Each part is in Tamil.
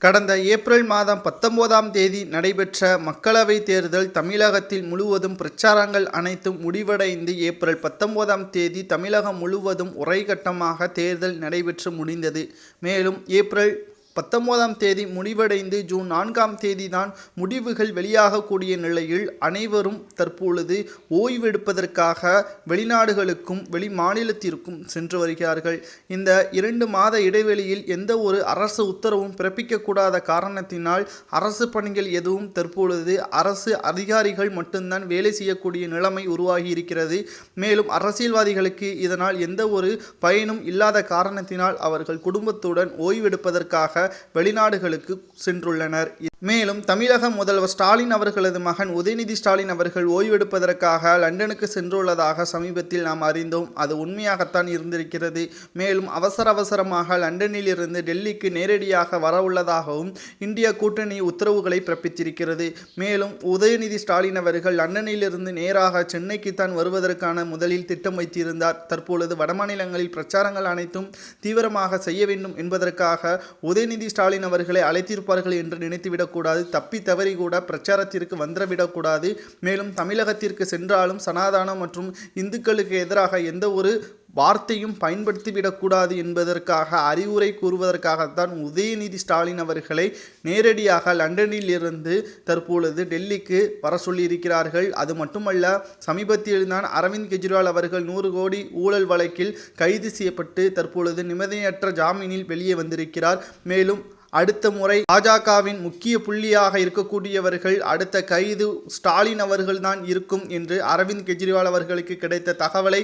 கடந்த ஏப்ரல் மாதம் 19ஆம் தேதி நடைபெற்ற மக்களவைத் தேர்தல் தமிழகத்தில் முழுவதும் பிரச்சாரங்கள் அனைத்தும் முடிவடைந்து ஏப்ரல் 19ஆம் தேதி தமிழகம் முழுவதும் ஒரே கட்டமாக தேர்தல் நடைபெற்று முடிந்தது. மேலும் ஏப்ரல் 19ஆம் தேதி முடிவடைந்து ஜூன் 4ஆம் தேதி தான் முடிவுகள் வெளியாகக்கூடிய நிலையில் அனைவரும் தற்பொழுது ஓய்வெடுப்பதற்காக வெளிநாடுகளுக்கும் வெளி மாநிலத்திற்கும் சென்று வருகிறார்கள். இந்த 2 மாத இடைவெளியில் எந்த ஒரு அரசு உத்தரவும் பிறப்பிக்கக்கூடாத காரணத்தினால் அரசு பணிகள் எதுவும் தற்பொழுது அரசு அதிகாரிகள் மட்டும்தான் வேலை செய்யக்கூடிய நிலைமை உருவாகி இருக்கிறது. மேலும் அரசியல்வாதிகளுக்கு இதனால் எந்த ஒரு பயனும் இல்லாத காரணத்தினால் அவர்கள் குடும்பத்துடன் ஓய்வெடுப்பதற்காக வெளிநாடுகளுக்கு சென்றுள்ளனர். மேலும் தமிழக முதல்வர் ஸ்டாலின் அவர்களது மகன் உதயநிதி ஸ்டாலின் அவர்கள் ஓய்வெடுப்பதற்காக லண்டனுக்கு சென்றுள்ளதாக சமீபத்தில் நாம் அறிந்தோம். அது உண்மையாகத்தான் இருந்திருக்கிறது. மேலும் அவசரமாக லண்டனில் இருந்து டெல்லிக்கு நேரடியாக வரவுள்ளதாகவும் இந்திய கூட்டணி உத்தரவுகளை பிறப்பித்திருக்கிறது. மேலும் உதயநிதி ஸ்டாலின் அவர்கள் லண்டனில் இருந்து நேராக சென்னைக்கு தான் வருவதற்கான முதலில் திட்டம் வைத்திருந்தார். தற்பொழுது வடமாநிலங்களில் பிரச்சாரங்கள் அனைத்தும் தீவிரமாக செய்ய வேண்டும் என்பதற்காக உதயநிதி ஸ்டாலின் அவர்களை அழைத்திருப்பார்கள் என்று நினைத்துவிடக் கூடாது. தப்பி தவறி கூட பிரச்சாரத்திற்கு வந்துவிடக்கூடாது. மேலும் தமிழகத்திற்கு சென்றாலும் சனாதனம் மற்றும் இந்துக்களுக்கு எதிராக எந்த ஒரு வார்த்தையும் பயன்படுத்திவிடக்கூடாது என்பதற்காக அறிவுரை கூறுவதற்காகத்தான் உதயநிதி ஸ்டாலின் அவர்களை நேரடியாக லண்டனில் இருந்து தற்பொழுது டெல்லிக்கு வர சொல்லியிருக்கிறார்கள். அது மட்டுமல்ல, சமீபத்தில்தான் அரவிந்த் கெஜ்ரிவால் அவர்கள் 100 கோடி ஊழல் வழக்கில் கைது செய்யப்பட்டு தற்பொழுது நிபந்தனையற்ற ஜாமீனில் வெளியே வந்திருக்கிறார். மேலும் அடுத்த முறை பாஜகவின் முக்கிய புள்ளியாக இருக்கக்கூடியவர்கள் அடுத்த கைது ஸ்டாலின் அவர்கள்தான் இருக்கும் என்று அரவிந்த் கெஜ்ரிவால் அவர்களுக்கு கிடைத்த தகவலை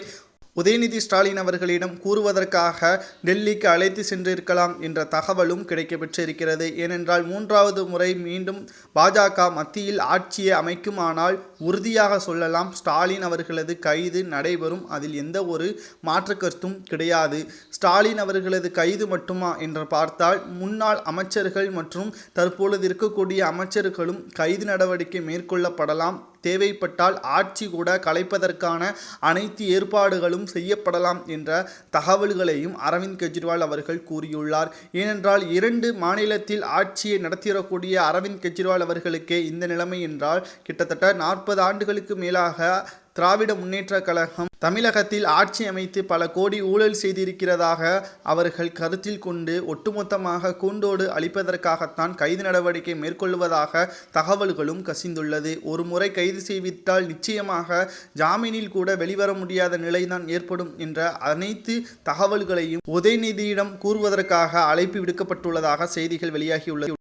உதயநிதி ஸ்டாலின் அவர்களிடம் கூறுவதற்காக டெல்லிக்கு அழைத்து சென்றிருக்கலாம் என்ற தகவலும் கிடைக்கப்பெற்றிருக்கிறது. ஏனென்றால் 3வது முறை மீண்டும் பாஜக மத்தியில் ஆட்சியை அமைக்குமானால் உறுதியாக சொல்லலாம் ஸ்டாலின் அவர்களது கைது நடைபெறும். அதில் எந்த ஒரு மாற்று கருத்தும் கிடையாது. ஸ்டாலின் அவர்களது கைது மட்டுமா என்று பார்த்தால் முன்னாள் அமைச்சர்கள் மற்றும் தற்பொழுது இருக்கக்கூடிய அமைச்சர்களும் கைது நடவடிக்கை மேற்கொள்ளப்படலாம். தேவைப்பட்டால் ஆட்சி கூட கலைப்பதற்கான அனைத்து ஏற்பாடுகளும் செய்யப்படலாம் என்ற தகவல்களையும் அரவிந்த் கெஜ்ரிவால் அவர்கள் கூறியுள்ளார். ஏனென்றால் 2 மாநிலத்தில் ஆட்சியை நடத்திடக்கூடிய அரவிந்த் கெஜ்ரிவால் அவர்களுக்கே இந்த நிலைமை என்றால் கிட்டத்தட்ட 40 ஆண்டுகளுக்கு மேலாக திராவிட முன்னேற்ற கழகம் தமிழகத்தில் ஆட்சி அமைத்து பல கோடி ஊழல் செய்திருக்கிறதாக அவர்கள் கருத்தில் கொண்டு ஒட்டுமொத்தமாக கூண்டோடு அளிப்பதற்காகத்தான் கைது நடவடிக்கை மேற்கொள்வதாக தகவல்களும் கசிந்துள்ளது. ஒரு முறை கைது செய்வித்தால் நிச்சயமாக ஜாமீனில் கூட வெளிவர முடியாத நிலைதான் ஏற்படும் என்ற அனைத்து தகவல்களையும் உதயநிதியிடம் கூறுவதற்காக அழைப்பு விடுக்கப்பட்டுள்ளதாக செய்திகள் வெளியாகியுள்ளது.